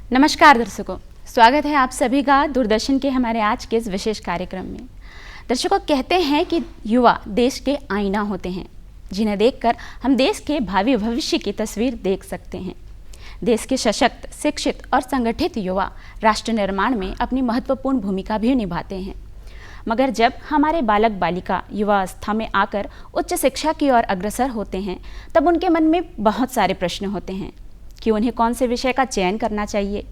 नमस्कार दर्शकों, स्वागत है आप सभी का दूरदर्शन के हमारे आज के इस विशेष कार्यक्रम में। दर्शकों, कहते हैं कि युवा देश के आईना होते हैं, जिन्हें देखकर हम देश के भावी भविष्य की तस्वीर देख सकते हैं। देश के सशक्त, शिक्षित और संगठित युवा राष्ट्र निर्माण में अपनी महत्वपूर्ण भूमिका भी निभाते हैं। मगर जब हमारे बालक बालिका युवा अवस्था में आकर उच्च शिक्षा की ओर अग्रसर होते हैं, तब उनके मन में बहुत सारे प्रश्न होते हैं कि उन्हें कौन से विषय का चयन करना चाहिए,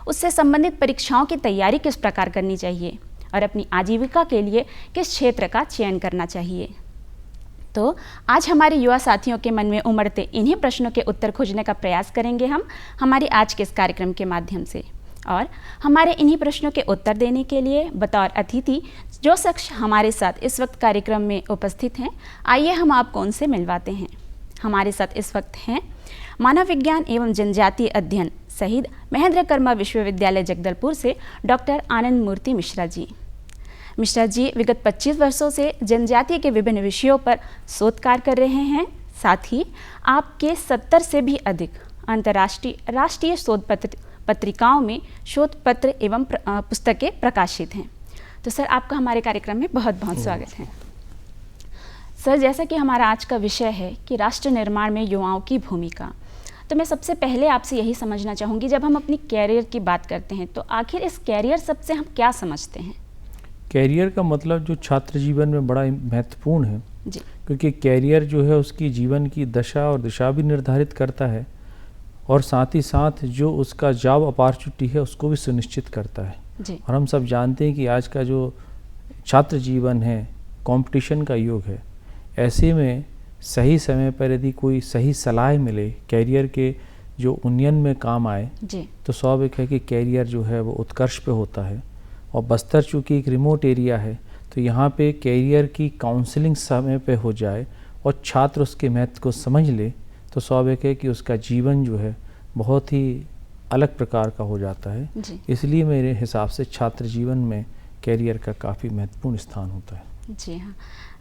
उससे संबंधित परीक्षाओं की तैयारी किस प्रकार करनी चाहिए और अपनी आजीविका के लिए किस क्षेत्र का चयन करना चाहिए। तो आज हमारे युवा साथियों के मन में उमड़ते इन्हीं प्रश्नों के उत्तर खोजने का प्रयास करेंगे हम हमारे आज के इस कार्यक्रम के माध्यम से। और हमारे इन्हीं प्रश्नों के उत्तर देने के लिए बतौर अतिथि जो शख्स हमारे साथ इस वक्त कार्यक्रम में उपस्थित हैं, आइए हम आपको उनसे मिलवाते हैं। हमारे साथ इस वक्त हैं मानव विज्ञान एवं जनजातीय अध्ययन शहीद महेंद्र कर्मा विश्वविद्यालय जगदलपुर से डॉक्टर आनंद मूर्ति मिश्रा जी। मिश्रा जी विगत 25 वर्षों से जनजातीय के विभिन्न विषयों पर शोध कार्य कर रहे हैं। साथ ही आपके 70 से भी अधिक अंतर्राष्ट्रीय राष्ट्रीय शोध पत्रिकाओं में शोध पत्र एवं पुस्तकें प्रकाशित हैं। तो सर, आपका हमारे कार्यक्रम में बहुत बहुत स्वागत है। सर, जैसा कि हमारा आज का विषय है कि राष्ट्र निर्माण में युवाओं की भूमिका, तो मैं सबसे पहले आपसे यही समझना चाहूँगी, जब हम अपनी कैरियर की बात करते हैं तो आखिर इस कैरियर शब्द से हम क्या समझते हैं? कैरियर का मतलब जो छात्र जीवन में बड़ा महत्वपूर्ण है जी। क्योंकि कैरियर जो है उसकी जीवन की दशा और दिशा भी निर्धारित करता है और साथ ही साथ जो उसका जॉब अपॉर्चुनिटी है उसको भी सुनिश्चित करता है जी। और हम सब जानते हैं कि आज का जो छात्र जीवन है कंपटीशन का युग है। ऐसे में सही समय पर यदि कोई सही सलाह मिले कैरियर के जो उन्नयन में काम आए जी। तो स्वाभाविक है कि कैरियर जो है वो उत्कर्ष पे होता है। और बस्तर चूँकि एक रिमोट एरिया है तो यहाँ पे कैरियर की काउंसलिंग समय पे हो जाए और छात्र उसके महत्व को समझ ले तो स्वाभाविक है कि उसका जीवन जो है बहुत ही अलग प्रकार का हो जाता है। इसलिए मेरे हिसाब से छात्र जीवन में कैरियर का काफ़ी महत्वपूर्ण स्थान होता है। जी हाँ,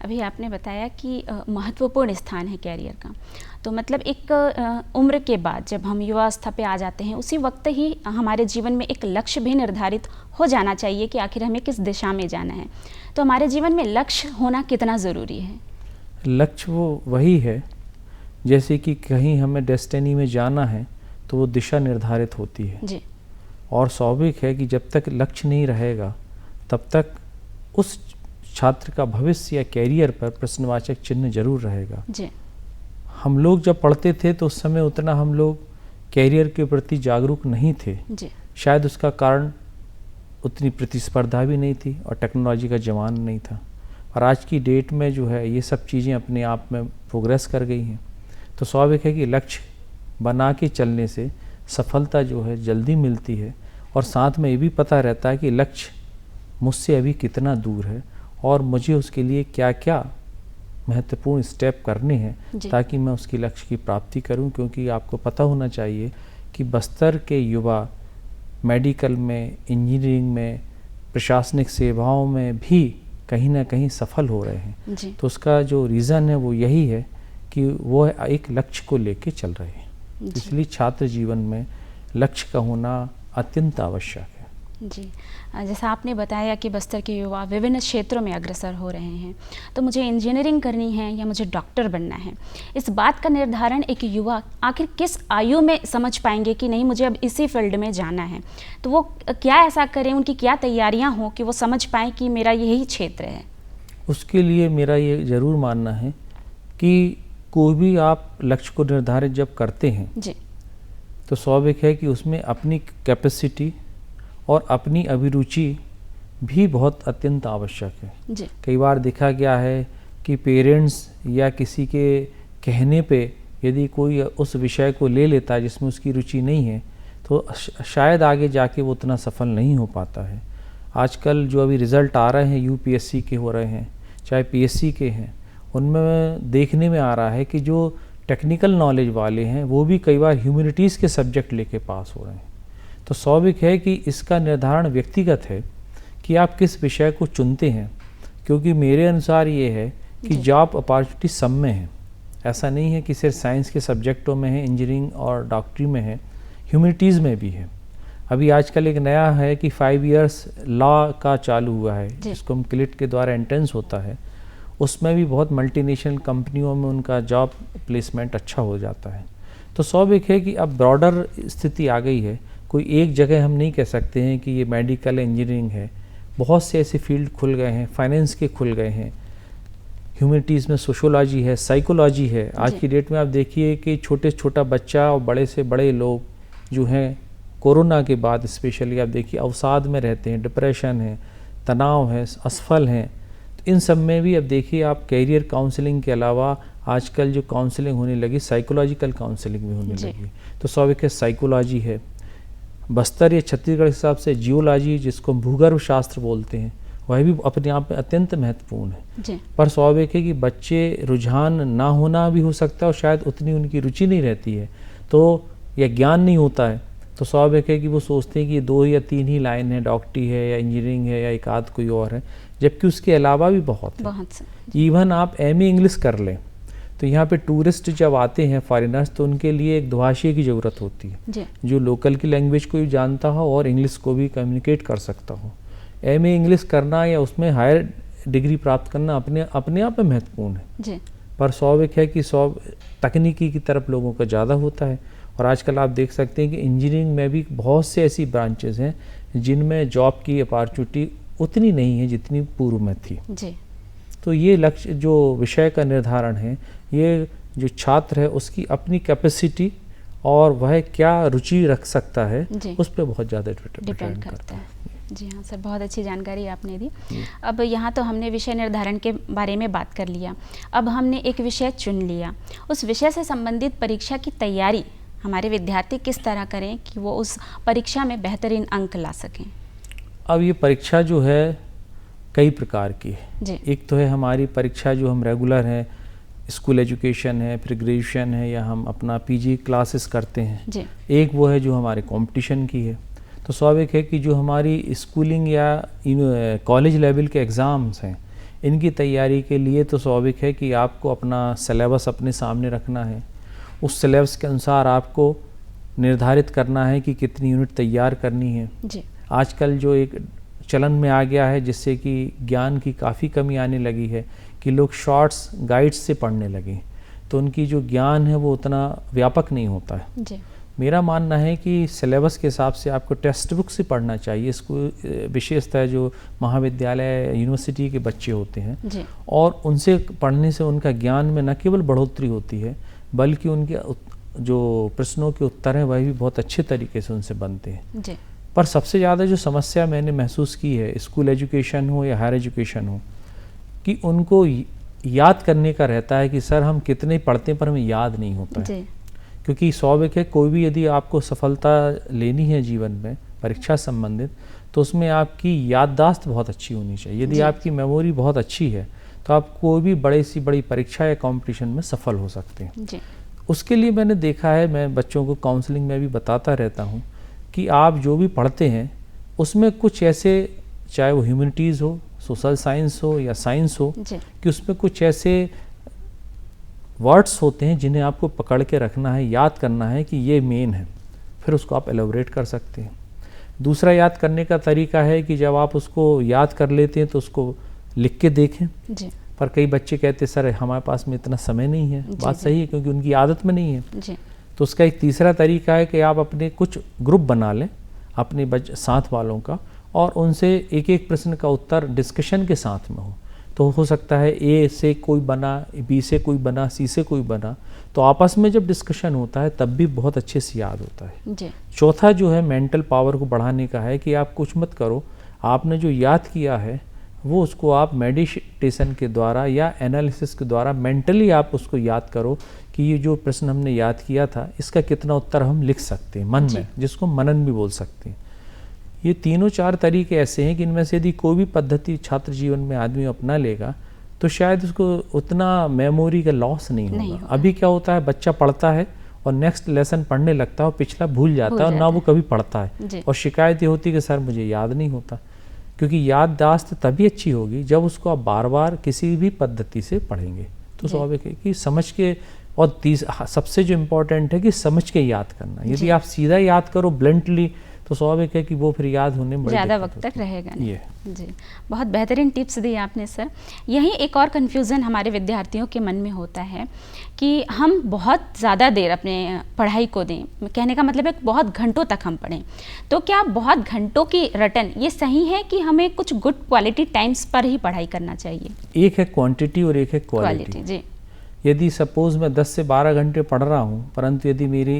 अभी आपने बताया कि महत्वपूर्ण स्थान है कैरियर का, तो मतलब एक उम्र के बाद जब हम युवावस्था पे आ जाते हैं उसी वक्त ही हमारे जीवन में एक लक्ष्य भी निर्धारित हो जाना चाहिए कि आखिर हमें किस दिशा में जाना है। तो हमारे जीवन में लक्ष्य होना कितना ज़रूरी है? लक्ष्य वो वही है जैसे कि कहीं हमें डेस्टिनी में जाना है तो वो दिशा निर्धारित होती है जी। और स्वाभाविक है कि जब तक लक्ष्य नहीं रहेगा तब तक उस छात्र का भविष्य या कैरियर पर प्रश्नवाचक चिन्ह जरूर रहेगा। जी। हम लोग जब पढ़ते थे तो उस समय उतना हम लोग कैरियर के प्रति जागरूक नहीं थे। जी। शायद उसका कारण उतनी प्रतिस्पर्धा भी नहीं थी और टेक्नोलॉजी का जमाना नहीं था। और आज की डेट में जो है ये सब चीज़ें अपने आप में प्रोग्रेस कर गई हैं। तो स्वाभाविक है कि लक्ष्य बना के चलने से सफलता जो है जल्दी मिलती है और साथ में ये भी पता रहता है कि लक्ष्य मुझसे अभी कितना दूर है और मुझे उसके लिए क्या क्या महत्वपूर्ण स्टेप करने हैं ताकि मैं उसकी लक्ष्य की प्राप्ति करूं। क्योंकि आपको पता होना चाहिए कि बस्तर के युवा मेडिकल में, इंजीनियरिंग में, प्रशासनिक सेवाओं में भी कहीं ना कहीं सफल हो रहे हैं। तो उसका जो रीज़न है वो यही है कि वो एक लक्ष्य को लेके चल रहे हैं। इसलिए छात्र जीवन में लक्ष्य का होना अत्यंत आवश्यक है। जी, जैसा आपने बताया कि बस्तर के युवा विभिन्न क्षेत्रों में अग्रसर हो रहे हैं, तो मुझे इंजीनियरिंग करनी है या मुझे डॉक्टर बनना है, इस बात का निर्धारण एक युवा आखिर किस आयु में समझ पाएंगे कि नहीं मुझे अब इसी फील्ड में जाना है? तो वो क्या ऐसा करें, उनकी क्या तैयारियां हों कि वो समझ पाएँ कि मेरा यही क्षेत्र है? उसके लिए मेरा ये ज़रूर मानना है कि कोई भी आप लक्ष्य को निर्धारित जब करते हैं जी, तो स्वाभाविक है कि उसमें अपनी कैपेसिटी और अपनी अभिरुचि भी बहुत अत्यंत आवश्यक है। जी। कई बार देखा गया है कि पेरेंट्स या किसी के कहने पे यदि कोई उस विषय को ले लेता है जिसमें उसकी रुचि नहीं है तो शायद आगे जाके वो उतना सफल नहीं हो पाता है। आजकल जो अभी रिज़ल्ट आ रहे हैं यूपीएससी के हो रहे हैं चाहे पीएससी के हैं, उनमें देखने में आ रहा है कि जो टेक्निकल नॉलेज वाले हैं वो भी कई बार ह्यूमैनिटीज़ के सब्जेक्ट लेके पास हो रहे हैं। तो स्वाभाविक है कि इसका निर्धारण व्यक्तिगत है कि आप किस विषय को चुनते हैं। क्योंकि मेरे अनुसार ये है कि जॉब अपॉर्चुनिटी सब में है, ऐसा नहीं है कि सिर्फ साइंस के सब्जेक्टों में है, इंजीनियरिंग और डॉक्टरी में है, ह्यूमैनिटीज़ में भी है। अभी आजकल एक नया है कि 5 इयर्स लॉ का चालू हुआ है, जिसको हम क्लिट के द्वारा एंट्रेंस होता है, उसमें भी बहुत मल्टीनेशनल कंपनियों में उनका जॉब प्लेसमेंट अच्छा हो जाता है। तो स्वाभाविक है कि अब ब्रॉडर स्थिति आ गई है, कोई एक जगह हम नहीं कह सकते हैं कि ये मेडिकल इंजीनियरिंग है, बहुत से ऐसे फील्ड खुल गए हैं, फाइनेंस के खुल गए हैं, ह्यूमैनिटीज़ में सोशोलॉजी है, साइकोलॉजी है। आज की डेट में आप देखिए कि छोटे से छोटा बच्चा और बड़े से बड़े लोग जो हैं कोरोना के बाद स्पेशली आप देखिए अवसाद में रहते हैं, डिप्रेशन है, तनाव है, असफल हैं। तो इन सब में भी अब देखिए आप कैरियर काउंसलिंग के अलावा आजकल जो काउंसलिंग होने लगी, साइकोलॉजिकल काउंसलिंग भी होने लगी। तो स्वाभाविक है साइकोलॉजी है, बस्तर या छत्तीसगढ़ के हिसाब से जियोलॉजी, जिसको भूगर्भ शास्त्र बोलते हैं, वह भी अपने आप में अत्यंत महत्वपूर्ण है। पर स्वाभाविक है कि बच्चे रुझान ना होना भी हो सकता है और शायद उतनी उनकी रुचि नहीं रहती है, तो या ज्ञान नहीं होता है, तो स्वाभाविक है कि वो सोचते हैं कि ये 2 या 3 ही लाइन है, डॉक्टरी है या इंजीनियरिंग है या एक आध कोई और है, जबकि उसके अलावा भी बहुत है। इवन आप एमए इंग्लिश कर लें तो यहाँ पे टूरिस्ट जब आते हैं फॉरेनर्स, तो उनके लिए एक दुभाषी की ज़रूरत होती है जो लोकल की लैंग्वेज को भी जानता हो और इंग्लिश को भी कम्युनिकेट कर सकता हो। एमए इंग्लिश करना या उसमें हायर डिग्री प्राप्त करना अपने आप में महत्वपूर्ण है। पर स्वाभाविक है कि तकनीकी की तरफ लोगों का ज़्यादा होता है। और आजकल आप देख सकते हैं कि इंजीनियरिंग में भी बहुत से ऐसी ब्रांचेस हैं जिनमें जॉब की अपॉर्चुनिटी उतनी नहीं है जितनी पूर्व में थी। तो ये लक्ष्य जो विषय का निर्धारण है, ये जो छात्र है उसकी अपनी कैपेसिटी और वह क्या रुचि रख सकता है उस पर बहुत ज़्यादा डिपेंड करता है। जी हाँ सर, बहुत अच्छी जानकारी आपने दी। अब यहाँ तो हमने विषय निर्धारण के बारे में बात कर लिया, अब हमने एक विषय चुन लिया, उस विषय से संबंधित परीक्षा की तैयारी हमारे विद्यार्थी किस तरह करें कि वो उस परीक्षा में बेहतरीन अंक ला सकें? अब ये परीक्षा जो है कई प्रकार की है। एक तो है हमारी परीक्षा जो हम रेगुलर हैं, स्कूल एजुकेशन है, फिर ग्रेजुएशन है या हम अपना पीजी क्लासेस करते हैं। एक वो है जो हमारे कंपटीशन की है। तो स्वाभाविक है कि जो हमारी स्कूलिंग या कॉलेज लेवल के एग्ज़ाम्स हैं, इनकी तैयारी के लिए तो स्वाभाविक है कि आपको अपना सिलेबस अपने सामने रखना है। उस सिलेबस के अनुसार आपको निर्धारित करना है कि कितनी यूनिट तैयार करनी है। आजकल जो एक चलन में आ गया है जिससे कि ज्ञान की काफ़ी कमी आने लगी है कि लोग शॉर्ट्स गाइड्स से पढ़ने लगे, तो उनकी जो ज्ञान है वो उतना व्यापक नहीं होता है। मेरा मानना है कि सिलेबस के हिसाब से आपको टेक्स्ट बुक से पढ़ना चाहिए। इसको विशेषतः जो महाविद्यालय यूनिवर्सिटी के बच्चे होते हैं, और उनसे पढ़ने से उनका ज्ञान में न केवल बढ़ोतरी होती है बल्कि उनके जो प्रश्नों के उत्तर हैं वह भी बहुत अच्छे तरीके से उनसे बनते हैं। पर सबसे ज़्यादा जो समस्या मैंने महसूस की है, स्कूल एजुकेशन हो या हायर एजुकेशन हो, कि उनको याद करने का रहता है कि सर हम कितने पढ़ते हैं पर हमें याद नहीं होता है। क्योंकि स्वाभाविक है कोई भी यदि आपको सफलता लेनी है जीवन में परीक्षा संबंधित, तो उसमें आपकी याददाश्त बहुत अच्छी होनी चाहिए। यदि आपकी मेमोरी बहुत अच्छी है तो आप कोई भी बड़ी सी बड़ी परीक्षा या कंपटीशन में सफल हो सकते हैं। उसके लिए मैंने देखा है, मैं बच्चों को काउंसलिंग में भी बताता रहता हूँ कि आप जो भी पढ़ते हैं उसमें कुछ ऐसे, चाहे वो ह्यूमैनिटीज़ हो, सोशल साइंस हो या साइंस हो, कि उसमें कुछ ऐसे वर्ड्स होते हैं जिन्हें आपको पकड़ के रखना है, याद करना है कि ये मेन है, फिर उसको आप एलोबरेट कर सकते हैं। दूसरा याद करने का तरीका है कि जब आप उसको याद कर लेते हैं तो उसको लिख के देखें। पर कई बच्चे कहते हैं सर हमारे पास में इतना समय नहीं है। बात सही है, क्योंकि उनकी आदत में नहीं है। तो उसका एक तीसरा तरीका है कि आप अपने कुछ ग्रुप बना लें अपने साथ वालों का, और उनसे एक एक प्रश्न का उत्तर डिस्कशन के साथ में हो। तो हो सकता है ए से कोई बना, बी से कोई बना, सी से कोई बना, तो आपस में जब डिस्कशन होता है तब भी बहुत अच्छे से याद होता है। चौथा जो है मेंटल पावर को बढ़ाने का है कि आप कुछ मत करो, आपने जो याद किया है वो उसको आप मेडिटेशन के द्वारा या एनालिसिस के द्वारा मेंटली आप उसको याद करो कि ये जो प्रश्न हमने याद किया था इसका कितना उत्तर हम लिख सकते हैं मन में, जिसको मनन भी बोल सकते हैं। ये तीनों चार तरीके ऐसे हैं कि इनमें से यदि कोई भी पद्धति छात्र जीवन में आदमी अपना लेगा तो शायद उसको उतना मेमोरी का लॉस नहीं होगा। अभी क्या होता है, बच्चा पढ़ता है और नेक्स्ट लेसन पढ़ने लगता है और पिछला भूल जाता है और ना वो कभी पढ़ता है, और शिकायत ये होती है कि सर मुझे याद नहीं होता। क्योंकि याददाश्त तभी अच्छी होगी जब उसको आप बार बार किसी भी पद्धति से पढ़ेंगे। तो स्वाभाविक है कि समझ के, और सबसे जो इम्पोर्टेंट है कि समझ के याद करना। यदि आप सीधा याद करो ब्लंटली तो स्वाभाविक है कि वो फिर याद होने में ज़्यादा वक्त तक रहेगा नहीं। जी, बहुत बेहतरीन टिप्स दी आपने सर। यहीं एक और कन्फ्यूज़न हमारे विद्यार्थियों के मन में होता है कि हम बहुत ज़्यादा देर अपने पढ़ाई को दें, कहने का मतलब है बहुत घंटों तक हम पढ़ें। तो क्या बहुत घंटों की रटन ये सही है कि हमें कुछ गुड क्वालिटी टाइम्स पर ही पढ़ाई करना चाहिए? एक है क्वांटिटी और एक है क्वालिटी। जी, यदि सपोज़ मैं 10 से 12 घंटे पढ़ रहा हूँ, परंतु यदि मेरी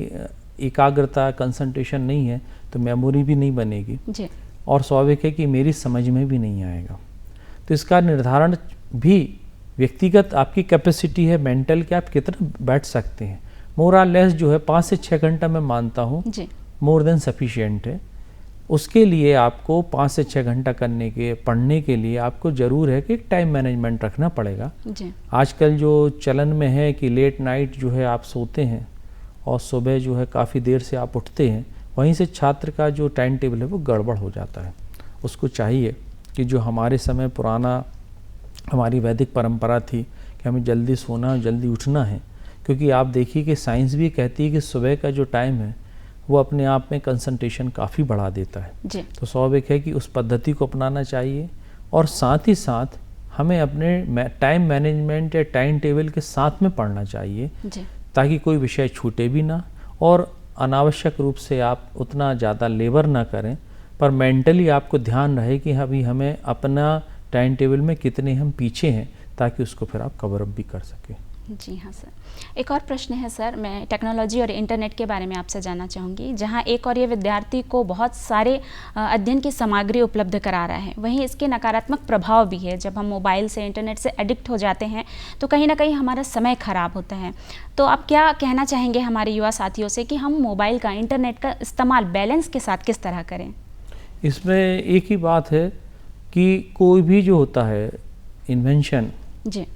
एकाग्रता कंसंट्रेशन नहीं है तो मेमोरी भी नहीं बनेगी जी, और स्वाभाविक है कि मेरी समझ में भी नहीं आएगा। तो इसका निर्धारण भी व्यक्तिगत आपकी कैपेसिटी है मेंटल कि आप कितना बैठ सकते हैं। मोर और लेस जो है 5 से 6 घंटा मैं मानता हूँ मोर देन सफिशिएंट है। उसके लिए आपको 5 से 6 घंटा पढ़ने के लिए आपको ज़रूर है कि टाइम मैनेजमेंट रखना पड़ेगा। आजकल जो चलन में है कि लेट नाइट जो है आप सोते हैं और सुबह जो है काफ़ी देर से आप उठते हैं, वहीं से छात्र का जो टाइम टेबल है वो गड़बड़ हो जाता है। उसको चाहिए कि जो हमारे समय पुराना हमारी वैदिक परंपरा थी कि हमें जल्दी सोना जल्दी उठना है, क्योंकि आप देखिए कि साइंस भी कहती है कि सुबह का जो टाइम है वो अपने आप में कंसंट्रेशन काफ़ी बढ़ा देता है जी। तो स्वाभाविक है कि उस पद्धति को अपनाना चाहिए और साथ ही साथ हमें अपने टाइम मैनेजमेंट या टाइम टेबल के साथ में पढ़ना चाहिए जी। ताकि कोई विषय छूटे भी ना और अनावश्यक रूप से आप उतना ज़्यादा लेबर ना करें, पर मेंटली आपको ध्यान रहे कि अभी हमें अपना टाइम टेबल में कितने हम पीछे हैं, ताकि उसको फिर आप कवर अप भी कर सकें। जी हाँ सर, एक और प्रश्न है सर, मैं टेक्नोलॉजी और इंटरनेट के बारे में आपसे जानना चाहूँगी। जहाँ एक और ये विद्यार्थी को बहुत सारे अध्ययन की सामग्री उपलब्ध करा रहा है, वहीं इसके नकारात्मक प्रभाव भी है। जब हम मोबाइल से इंटरनेट से एडिक्ट हो जाते हैं तो कहीं ना कहीं हमारा समय खराब होता है। तो आप क्या कहना चाहेंगे हमारे युवा साथियों से कि हम मोबाइल का, इंटरनेट का इस्तेमाल बैलेंस के साथ किस तरह करें? इसमें एक ही बात है कि कोई भी जो होता है इन्वेंशन जी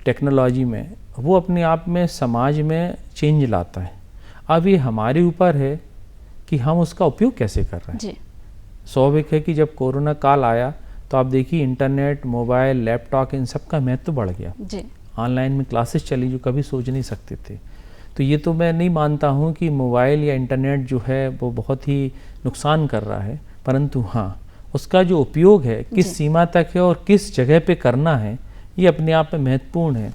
टेक्नोलॉजी में, वो अपने आप में समाज में चेंज लाता है। अब ये हमारे ऊपर है कि हम उसका उपयोग कैसे कर रहे हैं। स्वाभाविक है कि जब कोरोना काल आया तो आप देखिए इंटरनेट, मोबाइल, लैपटॉप, इन सब का महत्व बढ़ गया जी। ऑनलाइन में क्लासेस चली जो कभी सोच नहीं सकते थे। तो ये तो मैं नहीं मानता हूँ कि मोबाइल या इंटरनेट जो है वो बहुत ही नुकसान कर रहा है, परंतु हाँ उसका जो उपयोग है किस सीमा तक है और किस जगह पे करना है, ये अपने आप में महत्वपूर्ण है।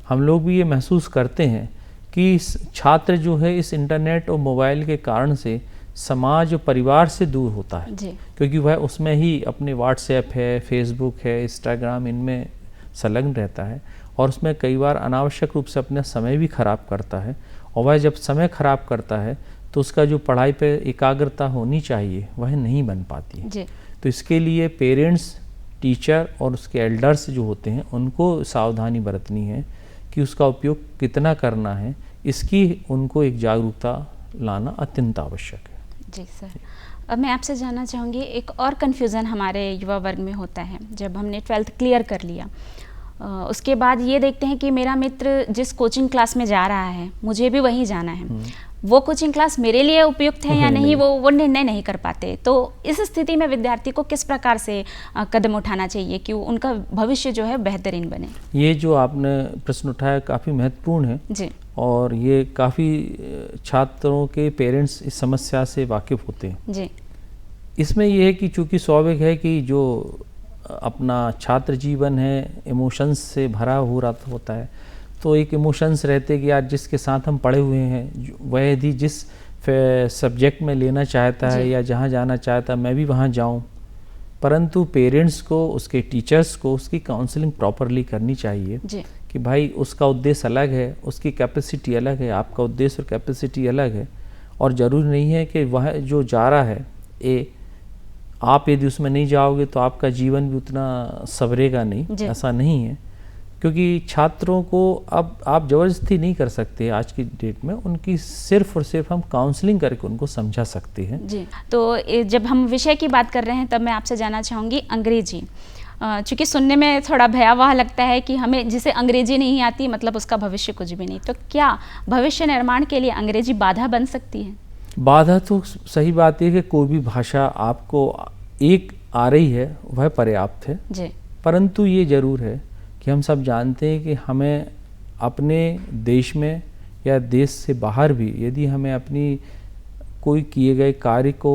हम लोग भी ये महसूस करते हैं कि छात्र जो है इस इंटरनेट और मोबाइल के कारण से समाज और परिवार से दूर होता है, क्योंकि वह उसमें ही अपने व्हाट्सएप है, फेसबुक है, इंस्टाग्राम, इनमें संलग्न रहता है और उसमें कई बार अनावश्यक रूप से अपना समय भी खराब करता है। और वह जब समय खराब करता है तो उसका जो पढ़ाई पे एकाग्रता होनी चाहिए वह नहीं बन पाती है। तो इसके लिए पेरेंट्स, टीचर और उसके एल्डर्स जो होते हैं उनको सावधानी बरतनी है कि उसका उपयोग कितना करना है, इसकी उनको एक जागरूकता लाना अत्यंत आवश्यक है। जी सर, अब मैं आपसे जानना चाहूँगी, एक और कन्फ्यूज़न हमारे युवा वर्ग में होता है। जब हमने 12th क्लियर कर लिया उसके बाद ये देखते हैं कि मेरा मित्र जिस कोचिंग क्लास में जा रहा है मुझे भी वहीं जाना है, वो कोचिंग क्लास मेरे लिए उपयुक्त है या नहीं, वो निर्णय नहीं कर पाते। तो इस स्थिति में विद्यार्थी को किस प्रकार से कदम उठाना चाहिए कि उनका भविष्य जो है बेहतरीन बने? ये जो आपने प्रश्न उठाया काफ़ी महत्वपूर्ण है जी। और ये काफ़ी छात्रों के पेरेंट्स इस समस्या से वाकिफ़ होते हैं जी। इसमें यह है कि चूँकि स्वाभाविक है कि जो अपना छात्र जीवन है इमोशंस से भरा हो रहा होता है, तो एक इमोशंस रहते कि यार जिसके साथ हम पढ़े हुए हैं वह यदि जिस सब्जेक्ट में लेना चाहता है या जहाँ जाना चाहता है मैं भी वहाँ जाऊँ, परंतु पेरेंट्स को, उसके टीचर्स को उसकी काउंसलिंग प्रॉपरली करनी चाहिए कि भाई उसका उद्देश्य अलग है, उसकी कैपेसिटी अलग है, आपका उद्देश्य और कैपेसिटी अलग है। और ज़रूरी नहीं है कि वह जो जा रहा है आप यदि उसमें नहीं जाओगे तो आपका जीवन भी उतना संवरेगा नहीं, ऐसा नहीं है। क्योंकि छात्रों को अब आप ज़बरदस्ती नहीं कर सकते आज की डेट में, उनकी सिर्फ और सिर्फ हम काउंसलिंग करके उनको समझा सकते हैं जी। तो जब हम विषय की बात कर रहे हैं तब मैं आपसे जानना चाहूँगी अंग्रेजी, चूँकि सुनने में थोड़ा भयावह लगता है कि हमें जिसे अंग्रेजी नहीं आती मतलब उसका भविष्य कुछ भी नहीं। तो क्या भविष्य निर्माण के लिए अंग्रेजी बाधा बन सकती है? बाधा तो सही बात है कि कोई भी भाषा आपको एक आ रही है वह पर्याप्त है जी। परंतु ये ज़रूर है कि हम सब जानते हैं कि हमें अपने देश में या देश से बाहर भी यदि हमें अपनी कोई किए गए कार्य को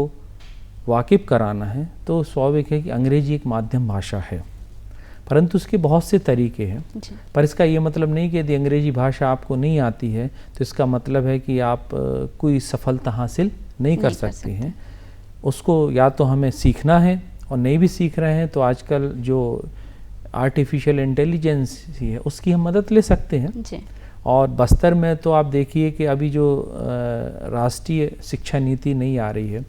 वाकिफ़ कराना है तो स्वाभाविक है कि अंग्रेजी एक माध्यम भाषा है, परंतु उसके बहुत से तरीके हैं। पर इसका ये मतलब नहीं कि यदि अंग्रेजी भाषा आपको नहीं आती है तो इसका मतलब है कि आप कोई सफलता हासिल नहीं कर सकती हैं। उसको या तो हमें सीखना है, और नहीं भी सीख रहे हैं तो आजकल जो आर्टिफिशियल इंटेलिजेंस है उसकी हम मदद ले सकते हैं जी। और बस्तर में तो आप देखिए कि अभी जो राष्ट्रीय शिक्षा नीति नहीं आ रही है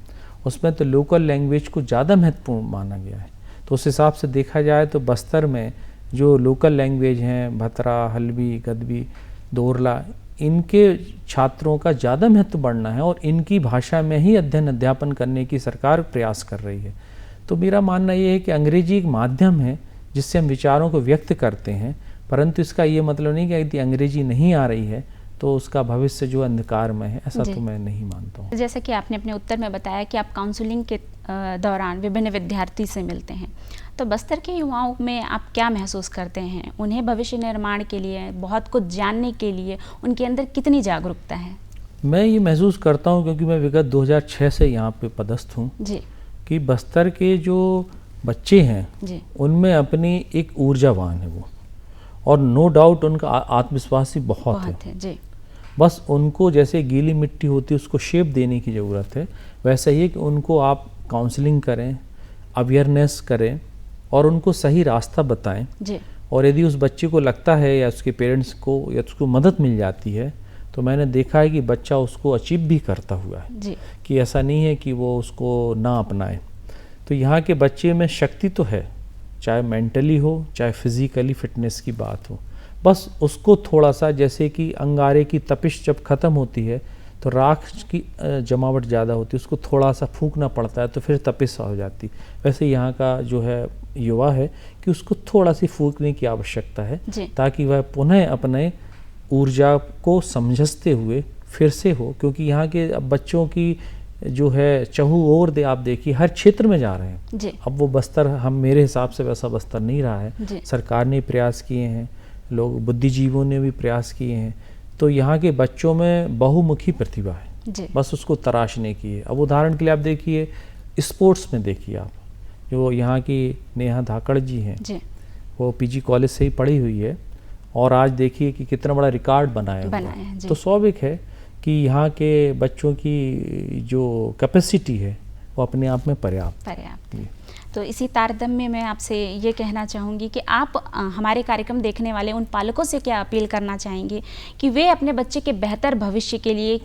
उसमें तो लोकल लैंग्वेज को ज़्यादा महत्वपूर्ण माना गया है। तो उस हिसाब से देखा जाए तो बस्तर में जो लोकल लैंग्वेज हैं, भतरा, हल्बी, गदबी, दोरला, इनके छात्रों का ज़्यादा महत्व बढ़ना है और इनकी भाषा में ही अध्ययन अध्यापन करने की सरकार प्रयास कर रही है। तो मेरा मानना ये है कि अंग्रेजी एक माध्यम है जिससे हम विचारों को व्यक्त करते हैं, परंतु इसका ये मतलब नहीं कि यदि अंग्रेजी नहीं आ रही है तो उसका भविष्य जो अंधकार में है, ऐसा तो मैं नहीं मानता हूँ। जैसा कि आपने अपने उत्तर में बताया कि आप काउंसलिंग के दौरान विभिन्न विद्यार्थी से मिलते हैं, तो बस्तर के युवाओं में आप क्या महसूस करते हैं? उन्हें भविष्य निर्माण के लिए, बहुत कुछ जानने के लिए उनके अंदर कितनी जागरूकता है? मैं ये महसूस करता हूँ क्योंकि मैं विगत 2006 से यहाँ पे पदस्थ हूँ जी, कि बस्तर के जो बच्चे हैं जी, उनमें अपनी एक ऊर्जावान है वो, और नो डाउट उनका आत्मविश्वास ही बहुत है। जी। बस उनको जैसे गीली मिट्टी होती है उसको शेप देने की ज़रूरत है, वैसा ही है कि उनको आप काउंसलिंग करें, अवेयरनेस करें और उनको सही रास्ता बताएं जी। और यदि उस बच्चे को लगता है या उसके पेरेंट्स को या उसको मदद मिल जाती है तो मैंने देखा है कि बच्चा उसको अचीव भी करता हुआ है जी। कि ऐसा नहीं है कि वो उसको ना अपनाए। तो यहाँ के बच्चे में शक्ति तो है, चाहे मेंटली हो चाहे फिज़िकली फिटनेस की बात हो, बस उसको थोड़ा सा, जैसे कि अंगारे की तपिश जब ख़त्म होती है तो राख की जमावट ज़्यादा होती है, उसको थोड़ा सा फूंकना पड़ता है तो फिर तपिश हो जाती। वैसे यहाँ का जो है युवा है कि उसको थोड़ा सी फूंकने की आवश्यकता है ताकि वह पुनः अपने ऊर्जा को समझते हुए फिर से हो, क्योंकि यहाँ के अब बच्चों की जो है चहु ओर आप देखिए हर क्षेत्र में जा रहे हैं जी। अब वो बस्तर, हम मेरे हिसाब से वैसा बस्तर नहीं रहा है। सरकार ने प्रयास किए हैं, लोग बुद्धिजीवियों ने भी प्रयास किए हैं, तो यहाँ के बच्चों में बहुमुखी प्रतिभा है, बस उसको तराशने की है। अब उदाहरण के लिए आप देखिए स्पोर्ट्स में देखिए आप, जो यहाँ की नेहा धाकड़ जी हैं, वो पीजी कॉलेज से ही पढ़ी हुई है और आज देखिए कि कितना बड़ा रिकॉर्ड बनाया है। तो स्वाभाविक है कि यहाँ के बच्चों की जो कैपेसिटी है वो अपने आप में पर्याप्त है। तो इसी तारतम्य में आपसे ये कहना चाहूँगी कि आप हमारे कार्यक्रम देखने वाले उन पालकों से क्या अपील करना चाहेंगे कि वे अपने बच्चे के बेहतर भविष्य के लिए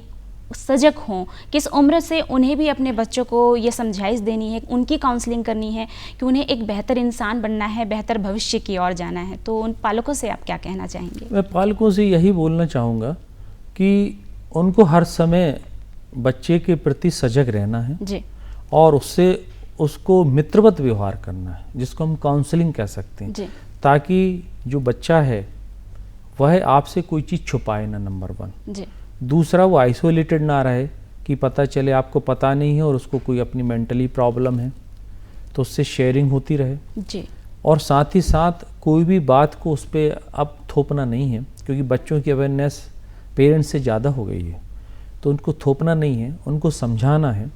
सजग हों? किस उम्र से उन्हें भी अपने बच्चों को ये समझाइश देनी है, उनकी काउंसलिंग करनी है कि उन्हें एक बेहतर इंसान बनना है, बेहतर भविष्य की ओर जाना है? तो उन पालकों से आप क्या कहना चाहेंगे? मैं पालकों से यही बोलना चाहूँगा कि उनको हर समय बच्चे के प्रति सजग रहना है जी, और उसको मित्रवत व्यवहार करना है, जिसको हम काउंसलिंग कह सकते हैं, ताकि जो बच्चा है वह आपसे कोई चीज़ छुपाए ना, नंबर 1 जी। दूसरा, वो आइसोलेटेड ना रहे कि पता चले आपको पता नहीं है और उसको कोई अपनी मेंटली प्रॉब्लम है, तो उससे शेयरिंग होती रहे जी। और साथ ही साथ कोई भी बात को उस पर अब थोपना नहीं है, क्योंकि बच्चों की अवेयरनेस पेरेंट्स से ज़्यादा हो गई है, तो उनको थोपना नहीं है, उनको समझाना है।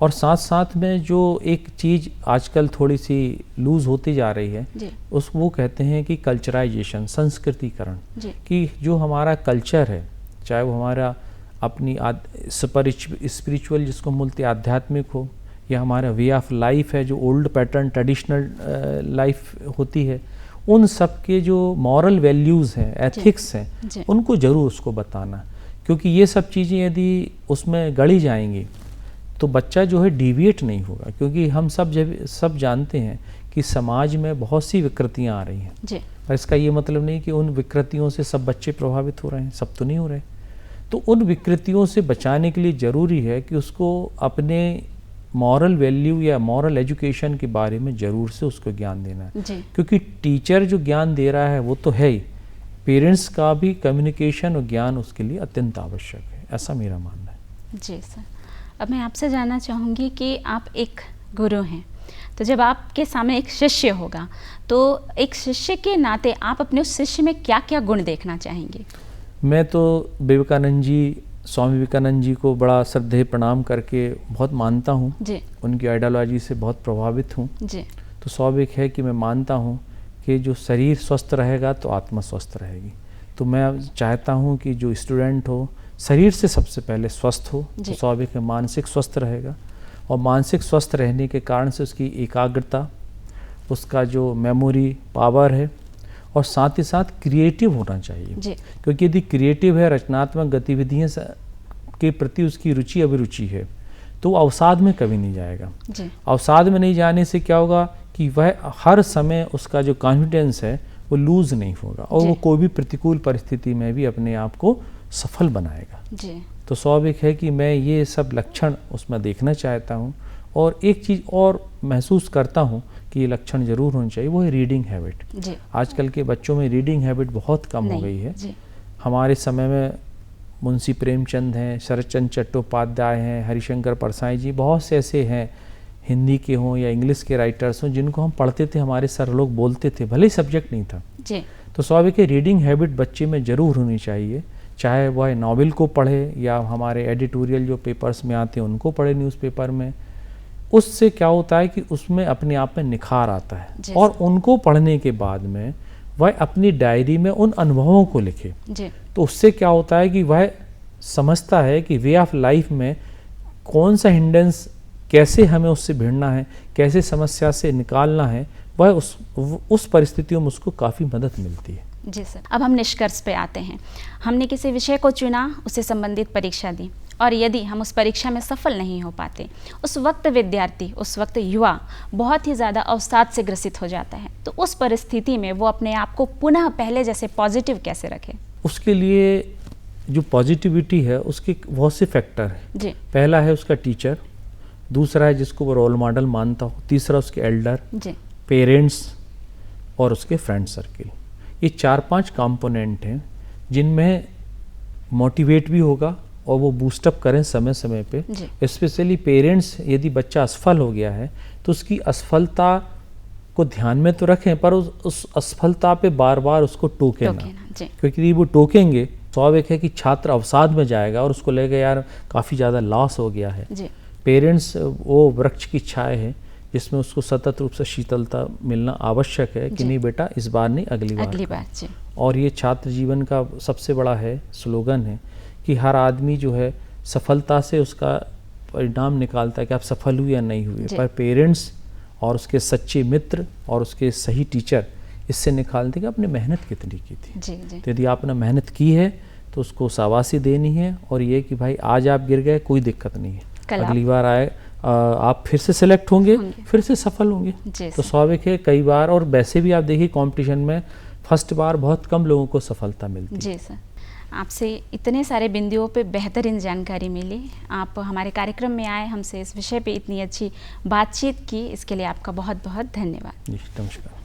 और साथ साथ में जो एक चीज़ आजकल थोड़ी सी लूज़ होती जा रही है वो कहते हैं कि कल्चराइजेशन, संस्कृतिकरण, कि जो हमारा कल्चर है, चाहे वो हमारा अपनी स्पिरिचुअल जिसको बोलते हैं आध्यात्मिक हो, या हमारा वे ऑफ लाइफ है जो ओल्ड पैटर्न ट्रेडिशनल लाइफ होती है, उन सब के जो मॉरल वैल्यूज़ हैं, एथिक्स हैं, उनको ज़रूर उसको बताना, क्योंकि ये सब चीज़ें यदि उसमें गढ़ी जाएंगी तो बच्चा जो है डिविएट नहीं होगा। क्योंकि हम सब जानते हैं कि समाज में बहुत सी विकृतियां आ रही हैं, और इसका ये मतलब नहीं कि उन विकृतियों से सब बच्चे प्रभावित हो रहे हैं, सब तो नहीं हो रहे। तो उन विकृतियों से बचाने के लिए ज़रूरी है कि उसको अपने मॉरल वैल्यू या मॉरल एजुकेशन के बारे में ज़रूर से उसको ज्ञान देना है, क्योंकि टीचर जो ज्ञान दे रहा है वो तो है ही, पेरेंट्स का भी कम्युनिकेशन और ज्ञान उसके लिए अत्यंत आवश्यक है, ऐसा मेरा मानना है। जी सर, अब मैं आपसे जानना चाहूँगी कि आप एक गुरु हैं, तो जब आपके सामने एक शिष्य होगा तो एक शिष्य के नाते आप अपने उस शिष्य में क्या क्या गुण देखना चाहेंगे? मैं तो विवेकानंद जी स्वामी विवेकानंद जी को बड़ा श्रद्धेय प्रणाम करके बहुत मानता हूँ जी उनकी आइडियोलॉजी से बहुत प्रभावित हूँ। जी तो स्वाभाविक है कि मैं मानता हूँ कि जो शरीर स्वस्थ रहेगा तो आत्मा स्वस्थ रहेगी। तो मैं चाहता हूँ कि जो स्टूडेंट हो शरीर से सबसे पहले स्वस्थ हो, तो स्वाभाविक है मानसिक स्वस्थ रहेगा, और मानसिक स्वस्थ रहने के कारण से उसकी एकाग्रता, उसका जो मेमोरी पावर है, और साथ ही साथ क्रिएटिव होना चाहिए। क्योंकि यदि क्रिएटिव है, रचनात्मक गतिविधियों के प्रति उसकी रुचि अभिरुचि है, तो अवसाद में कभी नहीं जाएगा। अवसाद में नहीं जाने से क्या होगा कि वह हर समय उसका जो कॉन्फिडेंस है वो लूज नहीं होगा, और वो कोई भी प्रतिकूल परिस्थिति में भी अपने आप को सफल बनाएगा। तो स्वाभाविक है कि मैं ये सब लक्षण उसमें देखना चाहता हूँ। और एक चीज़ और महसूस करता हूँ कि ये लक्षण जरूर होनी चाहिए, वो है रीडिंग हैबिट। आजकल के बच्चों में रीडिंग हैबिट बहुत कम हो गई है। हमारे समय में मुंशी प्रेमचंद हैं, शरदचंद्र चट्टोपाध्याय हैं, हरिशंकर परसाई जी, बहुत से ऐसे हैं, हिंदी के हों या इंग्लिश के राइटर्स हों, जिनको हम पढ़ते थे, हमारे सर लोग बोलते थे, भले ही सब्जेक्ट नहीं था। तो स्वाभाविक है रीडिंग हैबिट बच्चे में ज़रूर होनी चाहिए, चाहे वह नॉवेल को पढ़े या हमारे एडिटोरियल जो पेपर्स में आते हैं उनको पढ़े न्यूज़पेपर में। उससे क्या होता है कि उसमें अपने आप में निखार आता है, और उनको पढ़ने के बाद में वह अपनी डायरी में उन अनुभवों को लिखे। तो उससे क्या होता है कि वह समझता है कि वे ऑफ लाइफ में कौन सा हिंडेंस, कैसे हमें उससे भिड़ना है, कैसे समस्या से निकालना है, वह उस परिस्थितियों में उसको काफ़ी मदद मिलती है। जी सर, अब हम निष्कर्ष पे आते हैं। हमने किसी विषय को चुना, उससे संबंधित परीक्षा दी, और यदि हम उस परीक्षा में सफल नहीं हो पाते, उस वक्त विद्यार्थी, उस वक्त युवा बहुत ही ज़्यादा अवसाद से ग्रसित हो जाता है। तो उस परिस्थिति में वो अपने आप को पुनः पहले जैसे पॉजिटिव कैसे रखे? उसके लिए जो पॉजिटिविटी है उसके बहुत से फैक्टर हैं। पहला है उसका टीचर, दूसरा है जिसको वो रोल मॉडल मानता हो, तीसरा उसके एल्डर, पेरेंट्स, और उसके फ्रेंड सर्किल। ये 4-5 कंपोनेंट हैं जिनमें मोटिवेट भी होगा और वो बूस्टअप करें समय समय पे। स्पेशली पेरेंट्स, यदि बच्चा असफल हो गया है तो उसकी असफलता को ध्यान में तो रखें, पर उस असफलता पे बार बार उसको टोकें ना, क्योंकि वो टोकेंगे स्वाभाविक है कि छात्र अवसाद में जाएगा और उसको लगेगा यार काफ़ी ज़्यादा लॉस हो गया है। पेरेंट्स वो वृक्ष की छाया है जिसमें उसको सतत रूप से शीतलता मिलना आवश्यक है कि नहीं बेटा इस बार नहीं अगली बार। और ये छात्र जीवन का सबसे बड़ा है स्लोगन है कि हर आदमी जो है सफलता से उसका परिणाम निकालता है कि आप सफल हुए या नहीं हुए, पर पेरेंट्स और उसके सच्चे मित्र और उसके सही टीचर इससे निकालते कि आपने मेहनत कितनी की थी। तो यदि आपने मेहनत की है तो उसको शाबाशी देनी है, और ये कि भाई आज आप गिर गए कोई दिक्कत नहीं है, अगली बार आए आप फिर से सिलेक्ट होंगे, फिर से सफल होंगे। तो स्वाभाविक है कई बार, और वैसे भी आप देखिए कंपटीशन में फर्स्ट बार बहुत कम लोगों को सफलता मिलती है। जी सर, आपसे इतने सारे बिंदुओं पे बेहतरीन जानकारी मिली। आप हमारे कार्यक्रम में आए, हमसे इस विषय पे इतनी अच्छी बातचीत की, इसके लिए आपका बहुत बहुत धन्यवाद। जी नमस्कार।